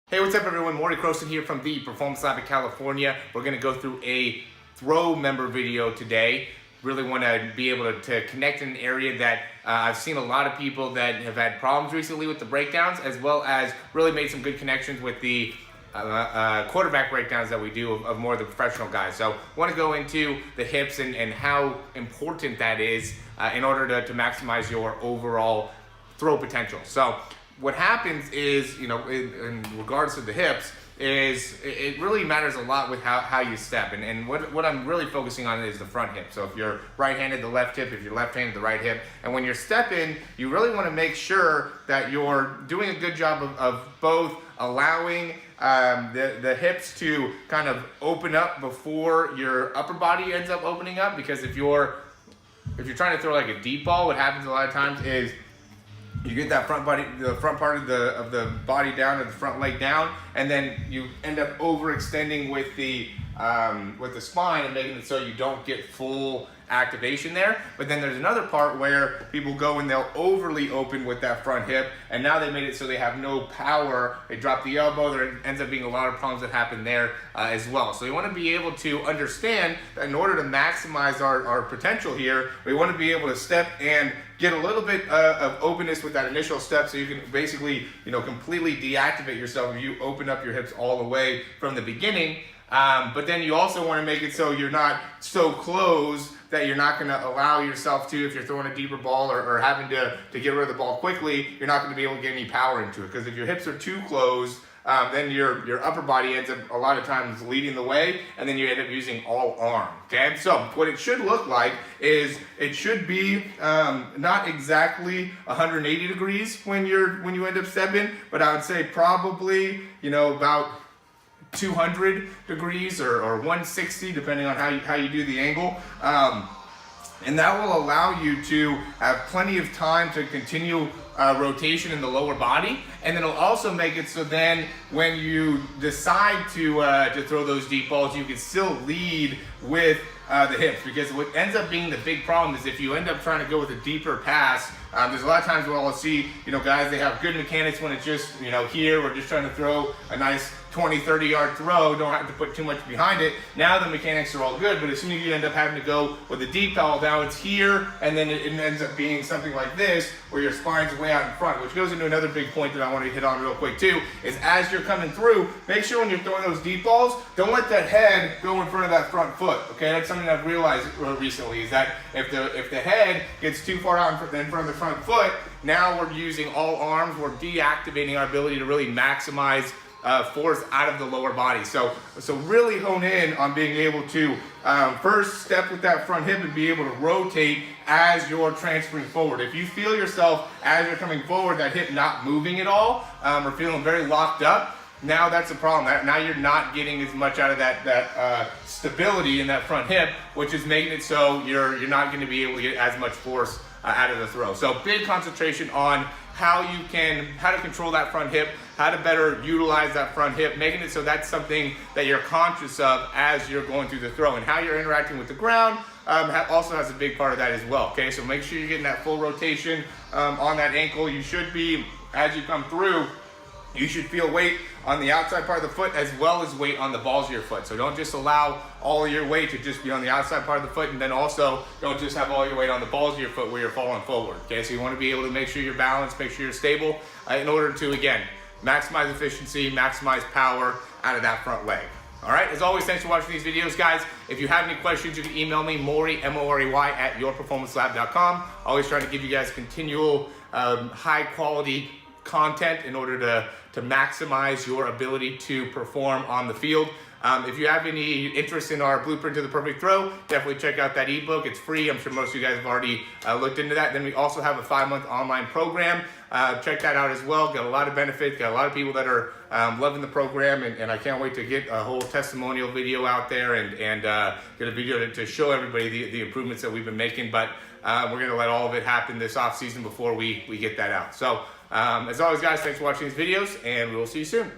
Hey, what's up everyone? Morey Croson here from the Performance Lab in California. We're going to go through a throw member video today. Really want to be able to connect in an area that I've seen a lot of people that have had problems recently with the breakdowns, as well as really made some good connections with the quarterback breakdowns that we do of more of the professional guys. So want to go into the hips and how important that is in order to maximize your overall throw potential. So what happens is, in regards to the hips, is it really matters a lot with how you step. And what I'm really focusing on is the front hip. So if you're right-handed, the left hip. If you're left-handed, the right hip. And when you're stepping, you really want to make sure that you're doing a good job of both allowing the hips to kind of open up before your upper body ends up opening up. Because if you're trying to throw like a deep ball, what happens a lot of times is you get that front part of the body down, or the front leg down, and then you end up overextending with the spine and making it so you don't get full activation there. But then there's another part where people go and they'll overly open with that front hip, and now they made it so they have no power. They drop the elbow. There ends up being a lot of problems that happen there as well. So you want to be able to understand that in order to maximize our potential here, we want to be able to step and get a little bit of openness with that initial step, so you can basically completely deactivate yourself if you open up your hips all the way from the beginning. But then you also want to make it so you're not so closed that you're not going to allow yourself to, if you're throwing a deeper ball or having to get rid of the ball quickly, you're not going to be able to get any power into it. Because if your hips are too closed, then your upper body ends up a lot of times leading the way, and then you end up using all arm. Okay, so what it should look like is it should be not exactly 180 degrees when you end up stepping, but I would say probably about 200 degrees or 160, depending on how you do the angle. And that will allow you to have plenty of time to continue rotation in the lower body, and then it'll also make it so then when you decide to throw those deep balls, you can still lead with the hips. Because what ends up being the big problem is if you end up trying to go with a deeper pass, there's a lot of times where I'll see guys, they have good mechanics when it's just here we're just trying to throw a nice 20-30 yard throw, don't have to put too much behind it. Now the mechanics are all good, but as soon as you end up having to go with a deep ball, now it's here, and then it ends up being something like this where your spine's way out in front, which goes into another big point that I want to hit on real quick too, is as you're coming through, make sure when you're throwing those deep balls, don't let that head go in front of that front foot. Okay, that's something I've realized recently, is that if the head gets too far out in front of the front foot, now we're using all arms, we're deactivating our ability to really maximize force out of the lower body. So really hone in on being able to first step with that front hip and be able to rotate as you're transferring forward. If you feel yourself as you're coming forward, that hip not moving at all, or feeling very locked up, now that's a problem. Now you're not getting as much out of that stability in that front hip, which is making it so you're not going to be able to get as much force out of the throw. So big concentration on how to control that front hip, how to better utilize that front hip, making it so that's something that you're conscious of as you're going through the throw. And how you're interacting with the ground also has a big part of that as well. Okay, so make sure you're getting that full rotation on that ankle. You should be, as you come through, you should feel weight on the outside part of the foot as well as weight on the balls of your foot. So don't just allow all of your weight to just be on the outside part of the foot, and then also don't just have all your weight on the balls of your foot where you're falling forward. Okay, so you want to be able to make sure you're balanced, make sure you're stable in order to, again, maximize efficiency, maximize power out of that front leg. All right, as always, thanks for watching these videos, guys. If you have any questions, you can email me, Morey, M-O-R-E-Y, @yourperformancelab.com. Always trying to give you guys continual, high-quality content in order to maximize your ability to perform on the field. If you have any interest in our Blueprint to the Perfect Throw, definitely check out that ebook. It's free. I'm sure most of you guys have already looked into that. Then we also have a 5-month online program. Check that out as well. Got a lot of benefits. Got a lot of people that are loving the program, and I can't wait to get a whole testimonial video out there and get a video to show everybody the improvements that we've been making. But we're going to let all of it happen this off season before we get that out. So as always, guys, thanks for watching these videos, and we will see you soon.